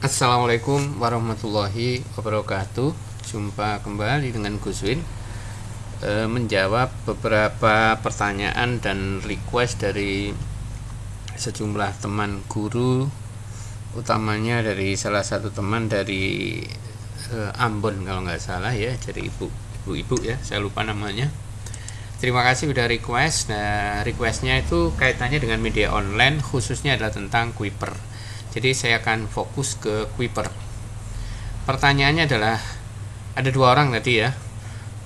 Assalamualaikum warahmatullahi wabarakatuh. Jumpa kembali dengan Gus Win, menjawab beberapa pertanyaan dan request dari sejumlah teman guru, utamanya dari salah satu teman dari Ambon kalau nggak salah ya, dari ibu-ibu ya, saya lupa namanya. Terima kasih udah request. Nah, requestnya itu kaitannya dengan media online, khususnya adalah tentang Kuiper. Jadi saya akan fokus ke Kuiper. Pertanyaannya adalah, ada dua orang tadi ya,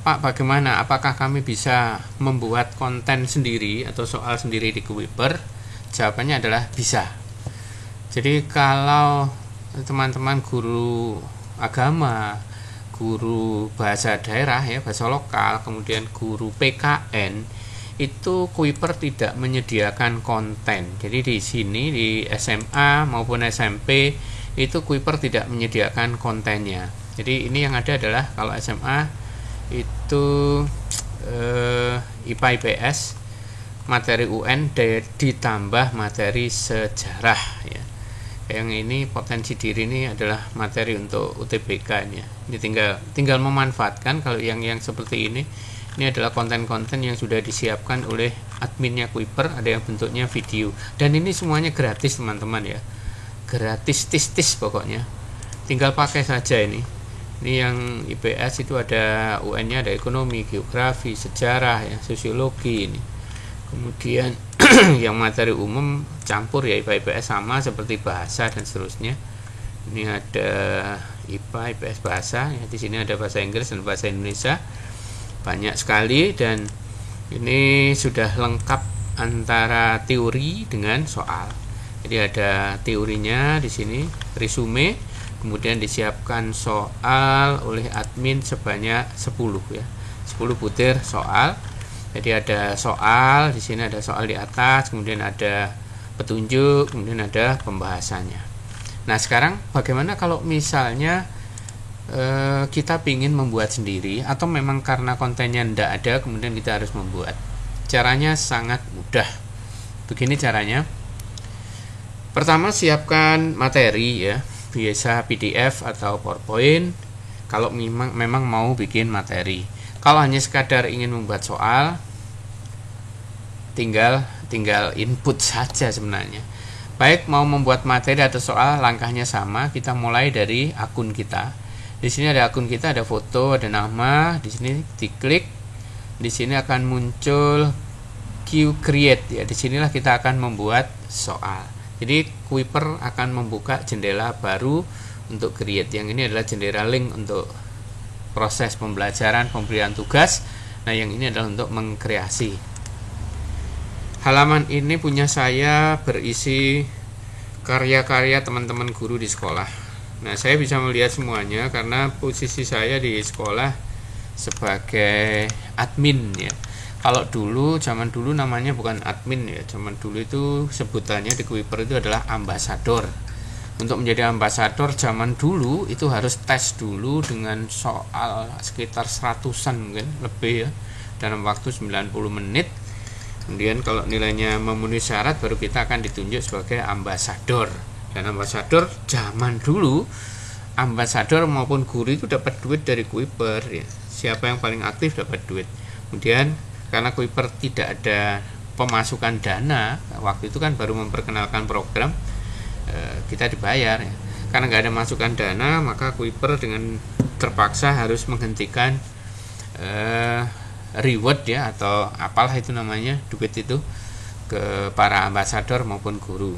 Pak, bagaimana? Apakah kami bisa membuat konten sendiri atau soal sendiri di Kuiper? Jawabannya adalah bisa. Jadi kalau teman-teman guru agama, guru bahasa daerah ya, bahasa lokal, kemudian guru PKN, itu Kuiper tidak menyediakan konten. Jadi di sini di SMA maupun SMP itu Kuiper tidak menyediakan kontennya. Jadi ini yang ada adalah kalau SMA itu IPA IPS, materi UN ditambah materi sejarah ya. Yang ini potensi diri ini adalah materi untuk UTBK ya. Ini tinggal memanfaatkan. Kalau yang seperti ini adalah konten-konten yang sudah disiapkan oleh adminnya Kuiper, ada yang bentuknya video, dan ini semuanya gratis teman-teman ya, gratis tis pokoknya, tinggal pakai saja ini yang IPS itu ada UN-nya, ada ekonomi, geografi, sejarah ya, sosiologi ini. Kemudian yang materi umum campur ya, IPA IPS sama seperti bahasa dan seterusnya. Ini ada IPA IPS bahasa ya, di sini ada bahasa Inggris dan bahasa Indonesia, banyak sekali, dan ini sudah lengkap antara teori dengan soal. Jadi ada teorinya di sini, resume, kemudian disiapkan soal oleh admin sebanyak 10 ya. 10 butir soal. Jadi ada soal, di sini ada soal di atas, kemudian ada petunjuk, kemudian ada pembahasannya. Nah, sekarang bagaimana kalau misalnya kita ingin membuat sendiri, atau memang karena kontennya tidak ada kemudian kita harus membuat? Caranya sangat mudah. Begini caranya. Pertama, siapkan materi ya, biasa PDF atau PowerPoint kalau memang mau bikin materi. Kalau hanya sekadar ingin membuat soal, tinggal input saja sebenarnya. Baik mau membuat materi atau soal, langkahnya sama. Kita mulai dari akun kita. Di sini ada akun kita, ada foto, ada nama. Di sini diklik, di sini akan muncul Q create ya. Disinilah kita akan membuat soal. Jadi Kuiper akan membuka jendela baru untuk create. Yang ini adalah jendela link untuk proses pembelajaran, pemberian tugas. Nah, yang ini adalah untuk mengkreasi. Halaman ini punya saya berisi karya-karya teman-teman guru di sekolah. Nah, saya bisa melihat semuanya karena posisi saya di sekolah sebagai admin ya. Kalau dulu, zaman dulu namanya bukan admin ya. Zaman dulu itu sebutannya di Kuiper itu adalah ambasador. Untuk menjadi ambasador zaman dulu itu harus tes dulu dengan soal sekitar 100-an mungkin lebih ya, dalam waktu 90 menit. Kemudian kalau nilainya memenuhi syarat baru kita akan ditunjuk sebagai ambasador. Dan ambasador zaman dulu, ambasador maupun guru itu dapat duit dari Kuiper ya. Siapa yang paling aktif dapat duit. Kemudian karena Kuiper tidak ada pemasukan dana, waktu itu kan baru memperkenalkan program, kita dibayar ya. Karena nggak ada masukan dana, maka Kuiper dengan terpaksa harus menghentikan reward ya, atau apalah itu namanya, duit itu ke para ambasador maupun guru.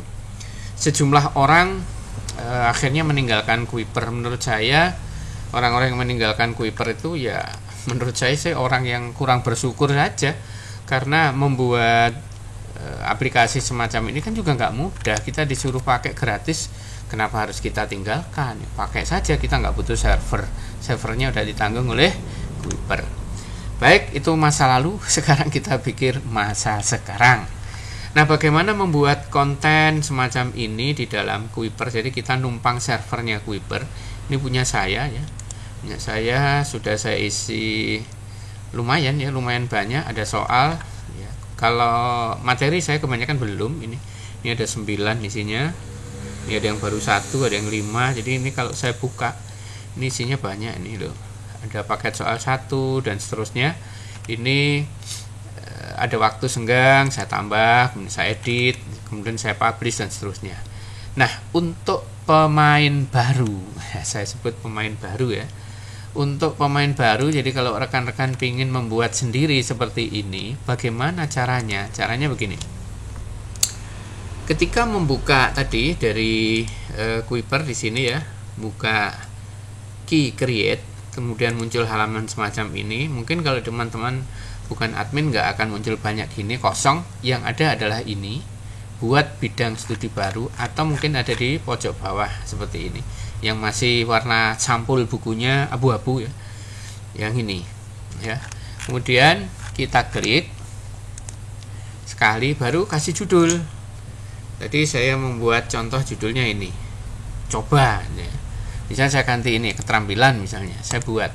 Sejumlah orang akhirnya meninggalkan Kuiper. Menurut saya orang-orang yang meninggalkan Kuiper itu ya, menurut saya sih orang yang kurang bersyukur saja, karena membuat aplikasi semacam ini kan juga nggak mudah. Kita disuruh pakai gratis, kenapa harus kita tinggalkan? Pakai saja, kita nggak butuh servernya udah ditanggung oleh Kuiper. Baik, itu masa lalu. Sekarang kita pikir masa sekarang. Nah, bagaimana membuat konten semacam ini di dalam Kuiper? Jadi kita numpang servernya Kuiper. Ini punya saya ya. Punya saya sudah saya isi lumayan banyak. Ada soal ya. Kalau materi saya kebanyakan belum. Ini ada 9 isinya. Ini ada yang baru 1, ada yang 5. Jadi ini kalau saya buka, ini isinya banyak ini loh. Ada paket soal 1 dan seterusnya. Ini ada waktu senggang, saya tambah, kemudian saya edit, kemudian saya publish dan seterusnya. Nah, untuk pemain baru, saya sebut pemain baru ya. Untuk pemain baru, jadi kalau rekan-rekan ingin membuat sendiri seperti ini, bagaimana caranya? Caranya begini. Ketika membuka tadi dari Kuiper di sini ya, buka key create, kemudian muncul halaman semacam ini. Mungkin kalau teman-teman bukan admin nggak akan muncul banyak gini kosong, yang ada adalah ini buat bidang studi baru, atau mungkin ada di pojok bawah seperti ini yang masih warna sampul bukunya abu-abu ya, yang ini ya. Kemudian kita klik sekali, baru kasih judul. Tadi saya membuat contoh judulnya ini, coba ya. Misalnya saya ganti ini keterampilan, misalnya saya buat,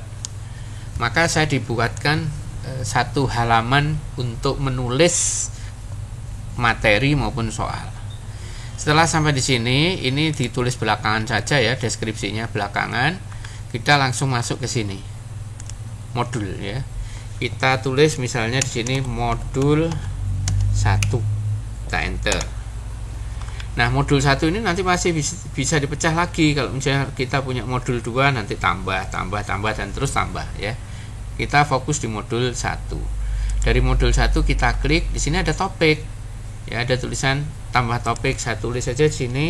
maka saya dibuatkan satu halaman untuk menulis materi maupun soal. Setelah sampai di sini, ini ditulis belakangan saja ya, deskripsinya belakangan. Kita langsung masuk ke sini, modul ya. Kita tulis misalnya di sini modul 1, kita enter. Nah, modul 1 ini nanti masih bisa dipecah lagi. Kalau misalnya kita punya modul 2, nanti tambah dan terus tambah ya. Kita fokus di modul 1. Dari modul 1 kita klik, di sini ada topik. Ya, ada tulisan tambah topik. Saya tulis saja di sini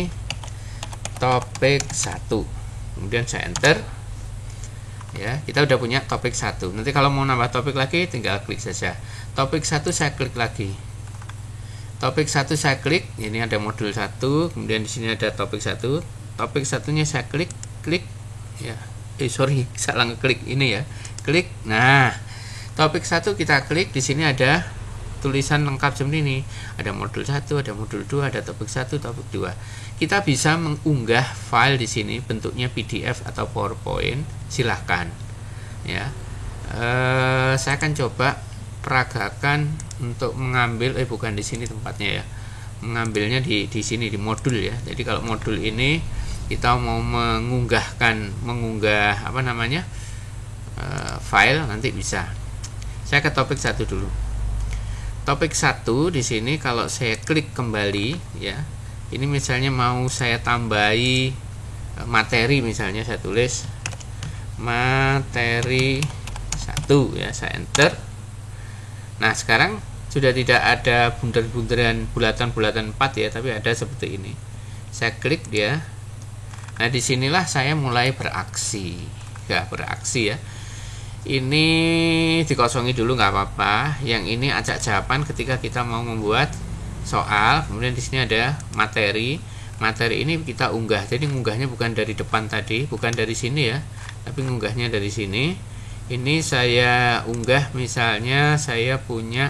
topik 1. Kemudian saya enter. Ya, kita udah punya topik 1. Nanti kalau mau nambah topik lagi tinggal klik saja. Topik 1 saya klik lagi. Topik 1 saya klik, ini ada modul 1, kemudian di sini ada topik 1. Topik satunya saya klik ya. Salah ngeklik ini ya. Klik. Nah, topik 1 kita klik, di sini ada tulisan lengkap seperti ini. Ada modul 1, ada modul 2, ada topik 1, topik 2. Kita bisa mengunggah file di sini bentuknya PDF atau PowerPoint, silahkan. Ya. Saya akan coba peragakan untuk mengambil bukan di sini tempatnya ya. Mengambilnya di sini di modul ya. Jadi kalau modul ini kita mau mengunggah apa namanya? File, nanti bisa. Saya ke topik 1 dulu. Topik 1 di sini kalau saya klik kembali ya. Ini misalnya mau saya tambahi materi, misalnya saya tulis materi 1 ya, saya enter. Nah, sekarang sudah tidak ada bunderan bulatan-bulatan 4 ya, tapi ada seperti ini. Saya klik dia. Nah, disinilah saya mulai beraksi. Ya, beraksi ya. Ini dikosongi dulu nggak apa-apa. Yang ini ajak jawaban ketika kita mau membuat soal. Kemudian di sini ada materi. Materi ini kita unggah. Jadi unggahnya bukan dari depan tadi, bukan dari sini ya, tapi unggahnya dari sini. Ini saya unggah, misalnya saya punya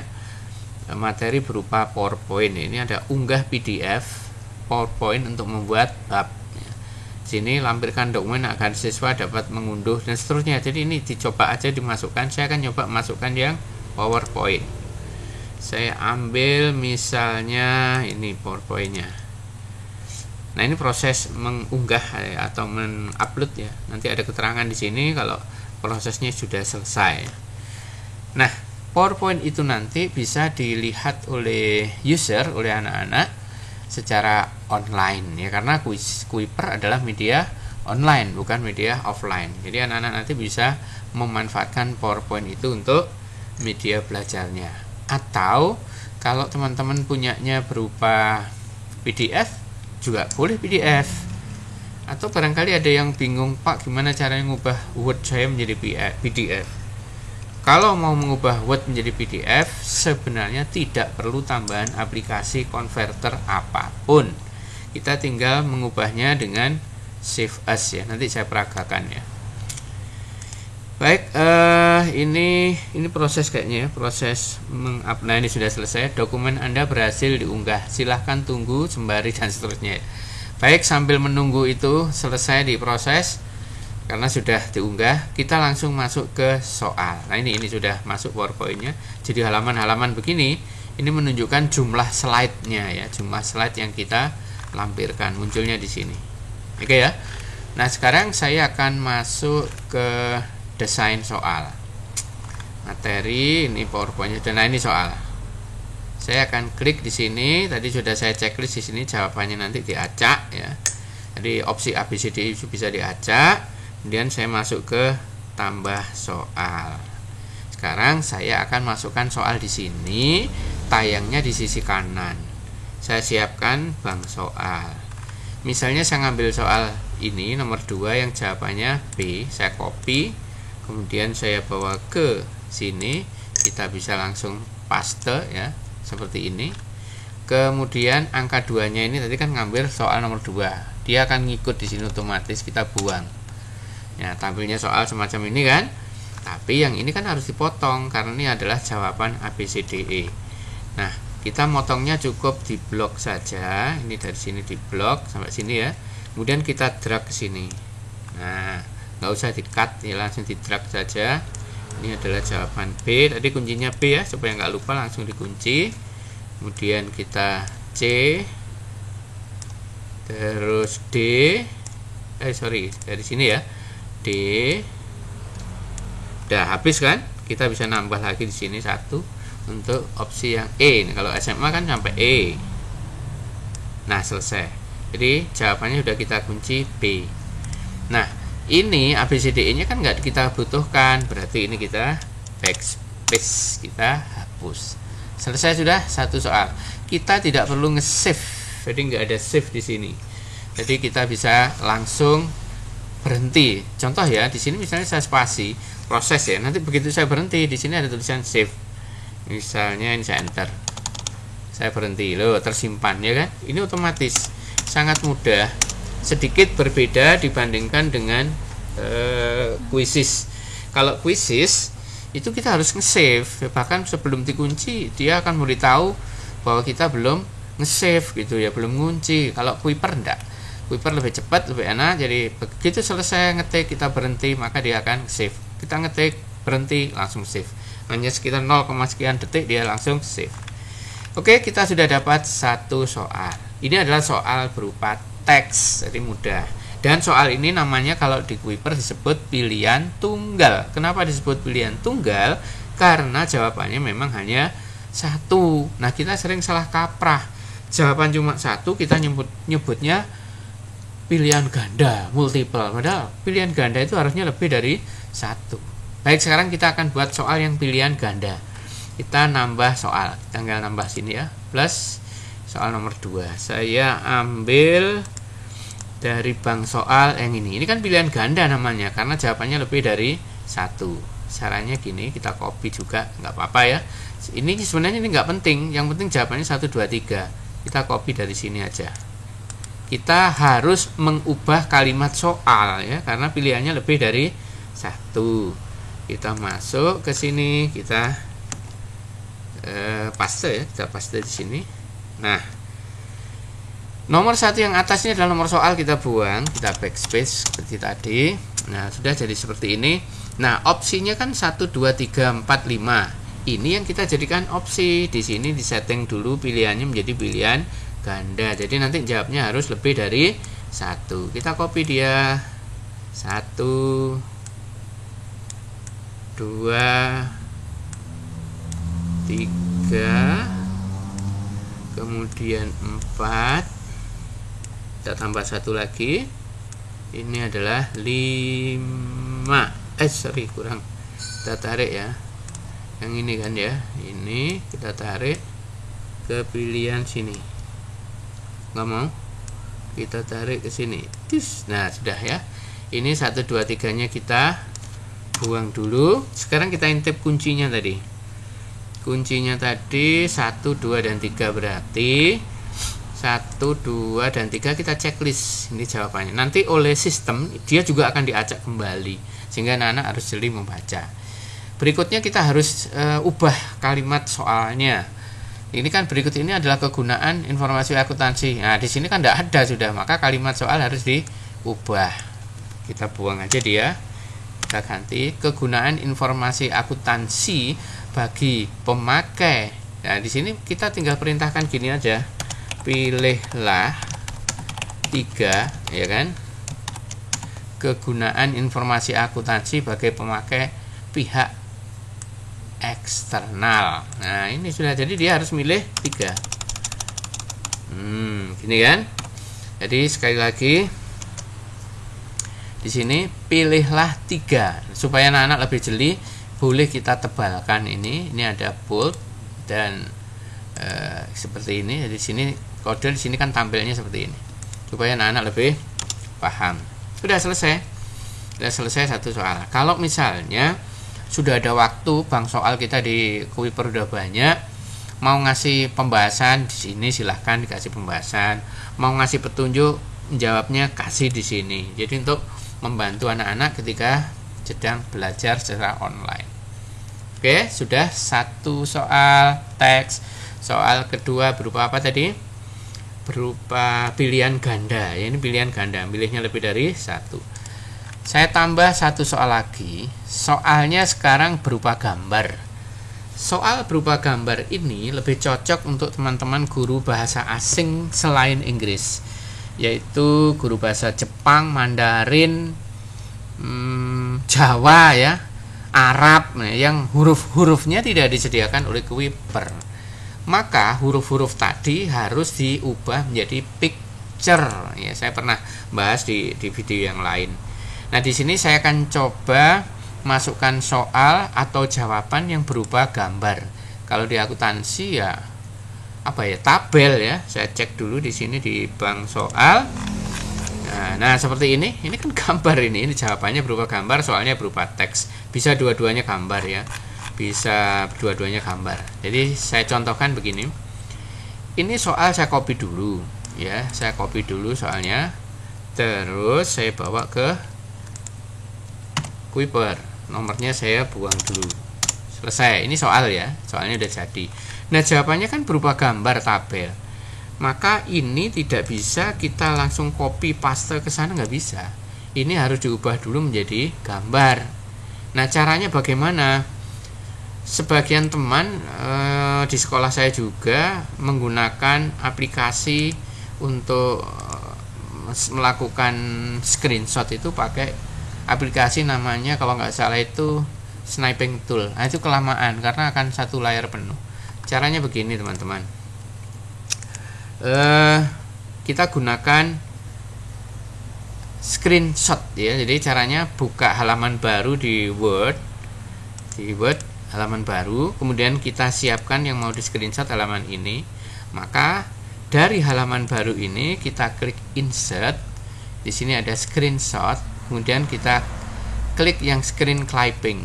materi berupa PowerPoint. Ini ada unggah PDF PowerPoint untuk membuat bab. Sini lampirkan dokumen agar siswa dapat mengunduh dan seterusnya. Jadi ini dicoba aja dimasukkan. Saya akan coba masukkan yang PowerPoint. Saya ambil misalnya ini PowerPoint-nya. Nah, ini proses mengunggah atau mengupload ya. Nanti ada keterangan di sini kalau prosesnya sudah selesai. Nah, PowerPoint itu nanti bisa dilihat oleh user, oleh anak-anak secara online ya, karena Kuiper adalah media online bukan media offline. Jadi anak-anak nanti bisa memanfaatkan PowerPoint itu untuk media belajarnya. Atau kalau teman-teman punyanya berupa PDF juga boleh PDF. Atau barangkali ada yang bingung, Pak, gimana caranya mengubah Word saya menjadi PDF? Kalau mau mengubah Word menjadi PDF, sebenarnya tidak perlu tambahan aplikasi konverter apapun. Kita tinggal mengubahnya dengan Save As ya. Nanti saya peragakan ya. Baik, ini proses kayaknya ya, proses nah ini sudah selesai. Dokumen Anda berhasil diunggah. Silahkan tunggu sembari dan seterusnya. Baik, sambil menunggu itu selesai diproses. Karena sudah diunggah, kita langsung masuk ke soal. Nah, ini sudah masuk PowerPoint-nya. Jadi halaman-halaman begini, ini menunjukkan jumlah slide-nya ya, jumlah slide yang kita lampirkan, munculnya di sini. Oke ya. Nah, sekarang saya akan masuk ke desain soal. Materi ini PowerPoint. Nah, ini soal. Saya akan klik di sini. Tadi sudah saya checklist di sini, jawabannya nanti diacak ya. Jadi opsi ABCD itu bisa diacak. Kemudian saya masuk ke tambah soal. Sekarang saya akan masukkan soal di sini, tayangnya di sisi kanan. Saya siapkan bank soal. Misalnya saya ngambil soal ini nomor 2 yang jawabannya B, saya copy, kemudian saya bawa ke sini, kita bisa langsung paste ya, seperti ini. Kemudian angka 2-nya ini tadi kan ngambil soal nomor 2. Dia akan ngikut di sini otomatis, kita buang. Ya, tampilnya soal semacam ini kan. Tapi yang ini kan harus dipotong karena ini adalah jawaban ABCDE. Nah, kita motongnya cukup di blok saja. Ini dari sini di blok sampai sini ya. Kemudian kita drag ke sini. Nah, nggak usah di cut ya, langsung di drag saja. Ini adalah jawaban B. Tadi kuncinya B ya, supaya nggak lupa langsung dikunci. Kemudian kita C, terus D. Dari sini ya. D. Udah habis kan? Kita bisa nambah lagi di sini 1 untuk opsi yang E. Kalau SMA kan sampai E. Nah, selesai. Jadi jawabannya sudah kita kunci B. Nah, ini ABCDE nya kan nggak kita butuhkan, berarti ini kita backspace, kita hapus. Selesai sudah satu soal. Kita tidak perlu nge-save, jadi nggak ada save di sini. Jadi kita bisa langsung berhenti. Contoh ya, di sini misalnya saya spasi proses ya. Nanti begitu saya berhenti, di sini ada tulisan save. Misalnya ini saya enter, saya berhenti, loh tersimpan ya kan. Ini otomatis, sangat mudah, sedikit berbeda dibandingkan dengan quizzes. Kalau quizzes itu kita harus nge-save, bahkan sebelum dikunci dia akan memberitahu bahwa kita belum nge-save gitu ya, belum ngunci. Kalau Kuiper enggak, Kuiper lebih cepat, lebih enak. Jadi begitu selesai ngetik kita berhenti, maka dia akan save. Kita ngetik berhenti langsung save, hanya sekitar 0, sekian detik dia langsung save. Oke, kita sudah dapat satu soal. Ini adalah soal berupa teks, jadi mudah. Dan soal ini namanya kalau di Kuiper disebut pilihan tunggal. Kenapa disebut pilihan tunggal? Karena jawabannya memang hanya satu. Nah, kita sering salah kaprah. Jawaban cuma satu, kita nyebutnya pilihan ganda, multiple. Padahal pilihan ganda itu harusnya lebih dari satu. Baik, sekarang kita akan buat soal yang pilihan ganda. Kita nambah soal, kita tinggal nambah sini ya, plus soal nomor 2. Saya ambil dari bank soal yang ini. Ini kan pilihan ganda namanya, karena jawabannya lebih dari satu. Caranya gini, kita copy juga, nggak apa-apa ya. Ini sebenarnya ini nggak penting, yang penting jawabannya 1, 2, 3. Kita copy dari sini aja. Kita harus mengubah kalimat soal ya, karena pilihannya lebih dari satu. Kita masuk ke sini, kita paste ya, kita paste di sini. Nah, nomor 1 yang atas ini adalah nomor soal, kita buang, kita backspace seperti tadi. Nah, sudah jadi seperti ini. Nah, opsinya kan 1, 2, 3, 4, 5. Ini yang kita jadikan opsi. Di sini disetting dulu pilihannya menjadi pilihan ganda. Jadi nanti jawabnya harus lebih dari 1. Kita copy dia. 1, 2, 3, kemudian 4, kita tambah 1 lagi, ini adalah 5. Kurang, kita tarik ya, yang ini kan ya, ini kita tarik ke pilihan sini, nggak mau, kita tarik ke sini. Nah, sudah ya, ini 1, 2, 3 nya kita buang dulu. Sekarang kita intip kuncinya tadi. Kuncinya tadi 1, 2, dan 3, berarti 1, 2, dan 3 kita checklist. Ini jawabannya. Nanti oleh sistem dia juga akan diacak kembali, sehingga anak-anak harus jeli membaca. Berikutnya kita harus ubah kalimat soalnya. Ini kan berikut ini adalah kegunaan informasi akuntansi. Nah, di sini kan tidak ada sudah, maka kalimat soal harus diubah. Kita buang aja dia. Kita ganti kegunaan informasi akuntansi bagi pemakai. Nah, di sini kita tinggal perintahkan gini aja. Pilihlah 3, ya kan? Kegunaan informasi akuntansi bagi pemakai pihak eksternal. Nah, ini sudah, jadi dia harus milih 3. Gini kan? Jadi sekali lagi di sini pilihlah 3 supaya anak-anak lebih jeli. Boleh kita tebalkan ini ada bold dan seperti ini. Di sini kode di sini kan tampilnya seperti ini supaya anak-anak lebih paham. Sudah selesai satu soal. Kalau misalnya sudah ada waktu, bang soal kita di Kuiper udah banyak, mau ngasih pembahasan di sini silahkan dikasih pembahasan, mau ngasih petunjuk jawabnya kasih di sini. Jadi untuk membantu anak-anak ketika sedang belajar secara online. Oke, sudah satu soal teks. Soal kedua berupa apa tadi? Berupa pilihan ganda. Ya, ini pilihan ganda, pilihnya lebih dari 1. Saya tambah satu soal lagi. Soalnya sekarang berupa gambar. Soal berupa gambar ini lebih cocok untuk teman-teman guru bahasa asing selain Inggris, yaitu guru bahasa Jepang, Mandarin, Jawa ya, Arab, yang huruf-hurufnya tidak disediakan oleh Kuiper. Maka huruf-huruf tadi harus diubah menjadi picture. Ya, saya pernah bahas di video yang lain. Nah, di sini saya akan coba masukkan soal atau jawaban yang berupa gambar. Kalau di akuntansi ya tabel ya. Saya cek dulu di sini di bank soal. Nah, seperti ini kan gambar ini jawabannya berupa gambar, soalnya berupa teks. Bisa dua-duanya gambar ya. Bisa dua-duanya gambar. Jadi saya contohkan begini. Ini soal saya copy dulu ya. Saya copy dulu soalnya. Terus saya bawa ke Kuiper. Nomornya saya buang dulu. Selesai. Ini soal ya. Soalnya udah jadi. Nah, jawabannya kan berupa gambar tabel. Maka ini tidak bisa kita langsung copy paste ke sana, nggak bisa. Ini harus diubah dulu menjadi gambar. Nah, caranya bagaimana? Sebagian teman di sekolah saya juga menggunakan aplikasi untuk melakukan screenshot itu pakai aplikasi namanya kalau nggak salah itu sniping tool. Nah, itu kelamaan karena akan satu layar penuh. Caranya begini teman-teman. Kita gunakan screenshot ya. Jadi caranya buka halaman baru di Word halaman baru, kemudian kita siapkan yang mau di screenshot halaman ini. Maka dari halaman baru ini kita klik insert. Di sini ada screenshot, kemudian kita klik yang screen clipping.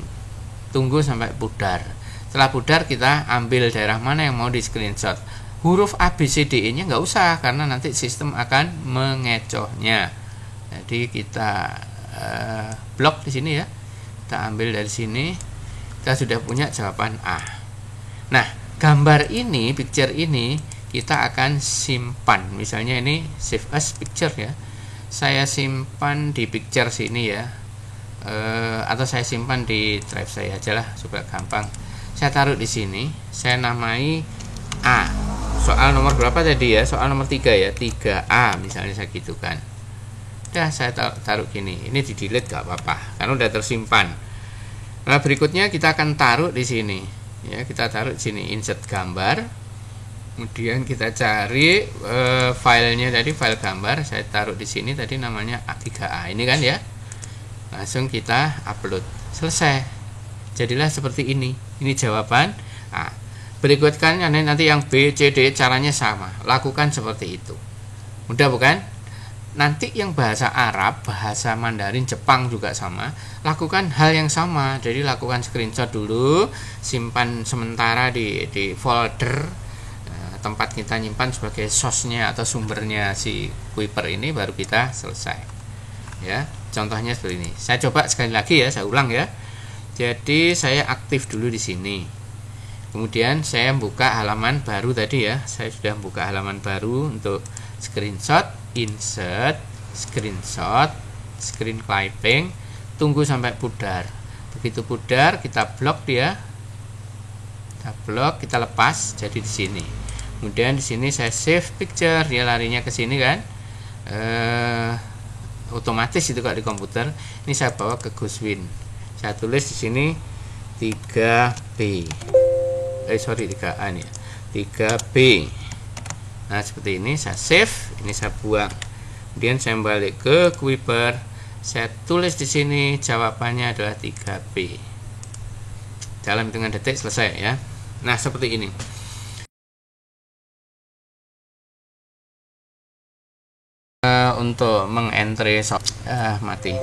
Tunggu sampai pudar. Setelah pudar kita ambil daerah mana yang mau di screenshot. Huruf A, B, C, D, E-nya nggak usah karena nanti sistem akan mengecohnya. Jadi kita blok di sini ya. Kita ambil dari sini. Kita sudah punya jawaban A. Nah, gambar ini, picture ini kita akan simpan. Misalnya ini save as picture ya. Saya simpan di picture sini ya. Atau saya simpan di drive saya aja lah supaya gampang. Saya taruh di sini. Saya namai A. Soal nomor berapa tadi ya? Soal nomor 3 ya. 3A misalnya saya gitu kan. Udah saya taruh gini. Ini di delete gak apa-apa karena udah tersimpan. Nah, berikutnya kita akan taruh di sini. Ya, kita taruh di sini insert gambar. Kemudian kita cari filenya tadi, file gambar. Saya taruh di sini tadi namanya A3A. Ini kan ya. Langsung kita upload. Selesai. Jadilah seperti ini. Ini jawaban A. Berikutnya nanti yang B, C, D caranya sama. Lakukan seperti itu. Mudah bukan? Nanti yang bahasa Arab, bahasa Mandarin, Jepang juga sama. Lakukan hal yang sama. Jadi lakukan screenshot dulu, simpan sementara di folder tempat kita nyimpan sebagai source-nya atau sumbernya si Kuiper ini, baru kita selesai. Ya, contohnya seperti ini. Saya coba sekali lagi ya, saya ulang ya. Jadi saya aktif dulu di sini. Kemudian saya buka halaman baru tadi ya. Saya sudah buka halaman baru untuk screenshot, insert, screenshot, screen clipping, tunggu sampai pudar. Begitu pudar kita blok dia. Kita blok, kita lepas jadi di sini. Kemudian di sini saya save picture, dia larinya ke sini kan. otomatis itu kalau di komputer. Ini saya bawa ke Guswin, saya tulis di sini 3B, sorry 3A nih ya, 3B. Nah seperti ini, saya save, ini saya buang. Kemudian saya balik ke Kuiper, saya tulis di sini jawabannya adalah 3B. Dalam hitungan detik selesai ya. Nah seperti ini. Untuk mengentry mati.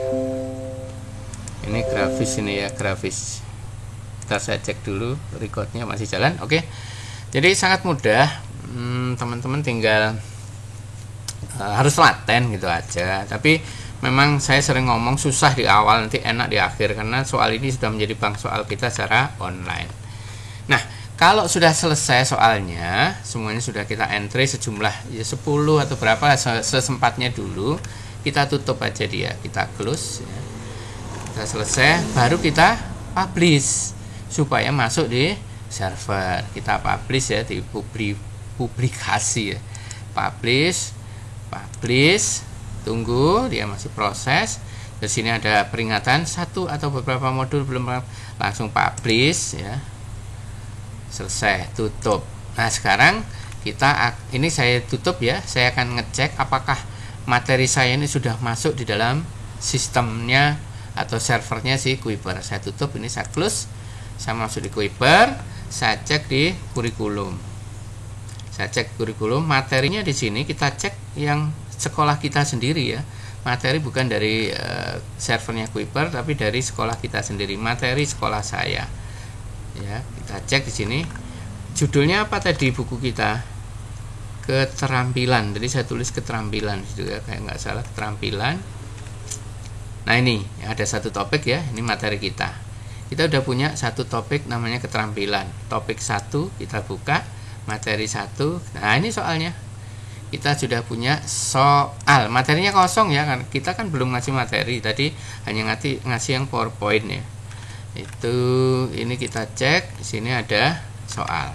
Ini grafis ini ya, grafis. Ntar saya cek dulu recordnya masih jalan. Oke. Jadi sangat mudah. Teman-teman tinggal harus laten gitu aja. Tapi memang saya sering ngomong susah di awal, nanti enak di akhir, karena soal ini sudah menjadi bank soal kita secara online. Nah, kalau sudah selesai soalnya, semuanya sudah kita entry sejumlah ya 10 atau berapa sesempatnya dulu, kita tutup aja dia, kita close ya. Kita selesai, baru kita publish supaya masuk di server. Kita publish ya, di publikasi ya. Publish, tunggu dia masih proses. Di sini ada peringatan satu atau beberapa modul belum, langsung publish ya. Selesai, tutup. Nah sekarang kita, ini saya tutup ya, saya akan ngecek apakah materi saya ini sudah masuk di dalam sistemnya atau servernya si Kuiper. Saya tutup, ini saya close, saya masuk di Kuiper, saya cek di kurikulum. Saya cek kurikulum, materinya di sini kita cek yang sekolah kita sendiri ya. Materi bukan dari servernya Kuiper, tapi dari sekolah kita sendiri, materi sekolah saya. Ya, kita cek di sini judulnya apa tadi buku kita, keterampilan. Jadi saya tulis keterampilan gitu ya, kayak nggak salah, keterampilan. Nah ini ada satu topik ya, ini materi kita. Kita udah punya satu topik namanya keterampilan. Topik 1 kita buka, materi 1. Nah ini soalnya kita sudah punya soal, materinya kosong ya, kan kita kan belum ngasih materi tadi, hanya ngasih yang PowerPoint ya. Itu ini kita cek, di sini ada soal.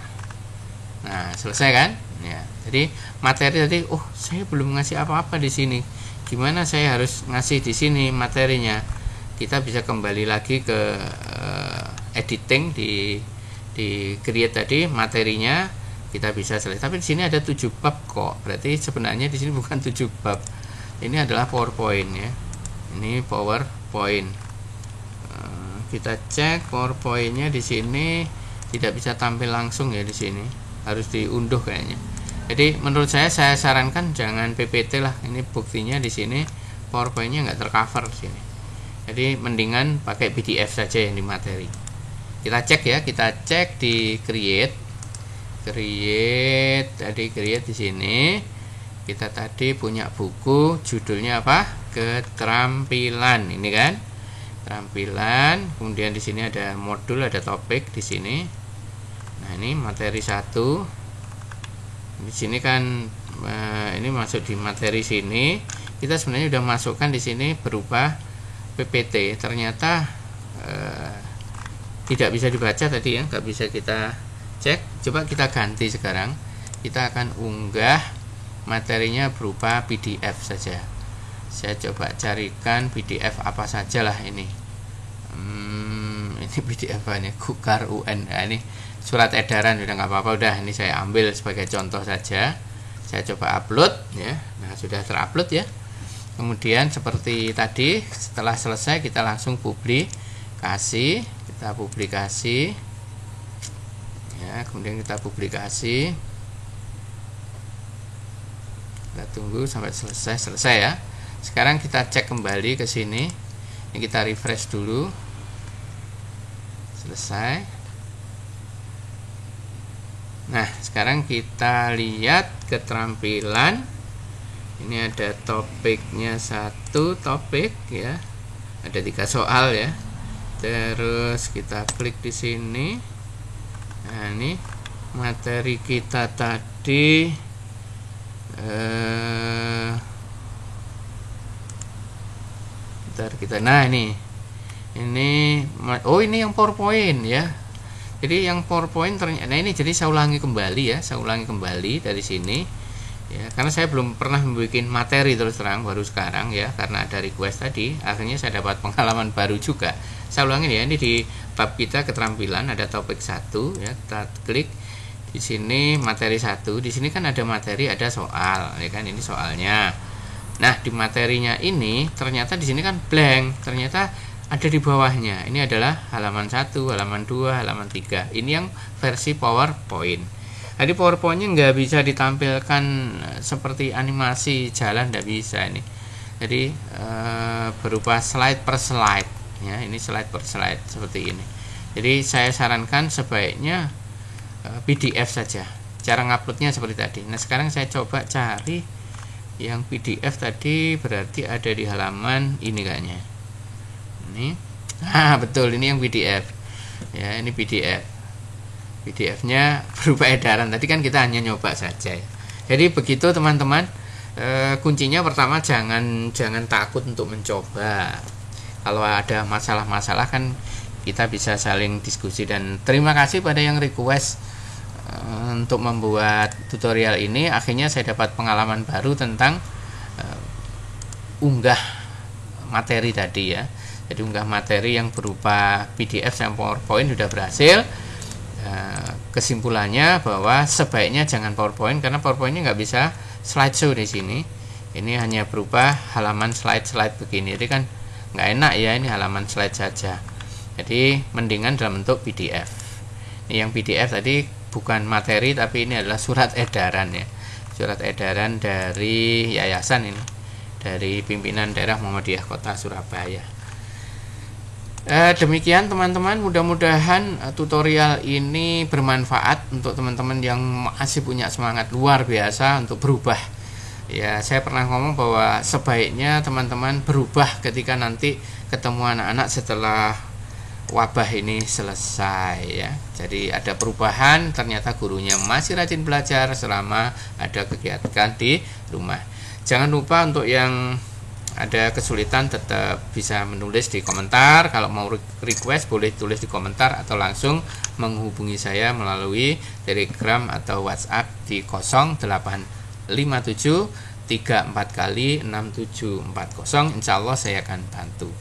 Nah selesai kan ya. Jadi materi tadi, oh saya belum ngasih apa-apa di sini, gimana saya harus ngasih di sini materinya. Kita bisa kembali lagi ke editing, di create tadi materinya, kita bisa selesai. Tapi di sini ada 7 bab kok, berarti sebenarnya di sini bukan 7 bab, ini adalah PowerPoint ya. Ini PowerPoint. Kita cek PowerPoint-nya di sini tidak bisa tampil langsung ya, di sini harus diunduh kayaknya. Jadi menurut saya sarankan jangan PPT lah. Ini buktinya di sini PowerPoint-nya nggak tercover di sini. Jadi mendingan pakai PDF saja yang di materi. Kita cek ya, kita cek di create di sini. Kita tadi punya buku judulnya apa? Keterampilan, ini kan? Keterampilan. Kemudian di sini ada modul, ada topik di sini. Nah, ini materi 1. Di sini kan ini masuk di materi sini. Kita sebenarnya sudah masukkan di sini berupa PPT. Ternyata tidak bisa dibaca tadi ya, nggak bisa kita cek. Coba kita ganti sekarang. Kita akan unggah materinya berupa PDF saja. Saya coba carikan PDF apa saja lah ini. Ini PDF apa nih? Gukar UN. Nah, ini surat edaran, udah nggak apa-apa, udah ini saya ambil sebagai contoh saja. Saya coba upload ya. Nah sudah terupload ya. Kemudian seperti tadi, setelah selesai kita langsung publikasi. Kita publikasi ya. Kemudian kita publikasi. Kita tunggu sampai selesai ya. Sekarang kita cek kembali ke sini. Ini kita refresh dulu. Selesai. Nah, sekarang kita lihat keterampilan. Ini ada topiknya, 1 topik ya. Ada 3 soal ya. Terus kita klik di sini. Nah, ini materi kita tadi nah ini oh ini yang PowerPoint ya. Jadi yang PowerPoint ternyata, nah ini jadi saya ulangi kembali ya, saya ulangi kembali dari sini. ya, karena saya belum pernah membuat materi terus terang, baru sekarang ya, karena ada request tadi akhirnya saya dapat pengalaman baru juga. Saya ulangin ya, ini di tab kita keterampilan ada topik 1 ya, kita klik di sini materi 1, di sini kan ada materi, ada soal ya kan, ini soalnya. Nah, di materinya ini ternyata di sini kan blank, ternyata ada di bawahnya. Ini adalah halaman 1, halaman 2, halaman 3. Ini yang versi PowerPoint. Jadi PowerPoint-nya nggak bisa ditampilkan seperti animasi jalan, nggak bisa ini. Jadi berupa slide per slide ya, ini slide per slide seperti ini. Jadi saya sarankan sebaiknya PDF saja. Cara nguploadnya seperti tadi. Nah, sekarang saya coba cari yang PDF tadi, berarti ada di halaman ini kayaknya. Ini. Betul, ini yang PDF. Ya, ini PDF. PDF-nya berupa edaran. Tadi kan kita hanya nyoba saja ya. Jadi begitu teman-teman. Kuncinya pertama jangan takut untuk mencoba. Kalau ada masalah-masalah kan kita bisa saling diskusi. Dan terima kasih pada yang request untuk membuat tutorial ini. Akhirnya saya dapat pengalaman baru tentang unggah materi tadi ya. Jadi unggah materi yang berupa PDF dan PowerPoint sudah berhasil. Kesimpulannya bahwa sebaiknya jangan PowerPoint, karena PowerPointnya nggak bisa slideshow di sini. Ini hanya berupa halaman slide begini. Jadi kan nggak enak ya, ini halaman slide saja. Jadi mendingan dalam bentuk PDF. Ini yang PDF tadi bukan materi, tapi ini adalah surat edaran ya. Surat edaran dari yayasan ini, dari pimpinan daerah Muhammadiyah Kota Surabaya. Demikian teman-teman, mudah-mudahan tutorial ini bermanfaat untuk teman-teman yang masih punya semangat luar biasa untuk berubah. Ya, saya pernah ngomong bahwa sebaiknya teman-teman berubah ketika nanti ketemu anak-anak setelah wabah ini selesai ya. Jadi ada perubahan, ternyata gurunya masih rajin belajar selama ada kegiatan di rumah. Jangan lupa untuk yang ada kesulitan tetap bisa menulis di komentar. Kalau mau request boleh tulis di komentar atau langsung menghubungi saya melalui Telegram atau WhatsApp di 0857 34 kali 6740. Insya Allah saya akan bantu.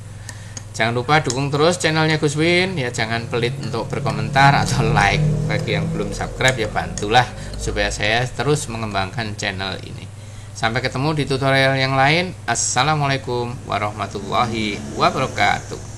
Jangan lupa dukung terus channelnya Gus Win ya, jangan pelit untuk berkomentar atau like. Bagi yang belum subscribe ya bantulah supaya saya terus mengembangkan channel ini. Sampai ketemu di tutorial yang lain. Assalamualaikum warahmatullahi wabarakatuh.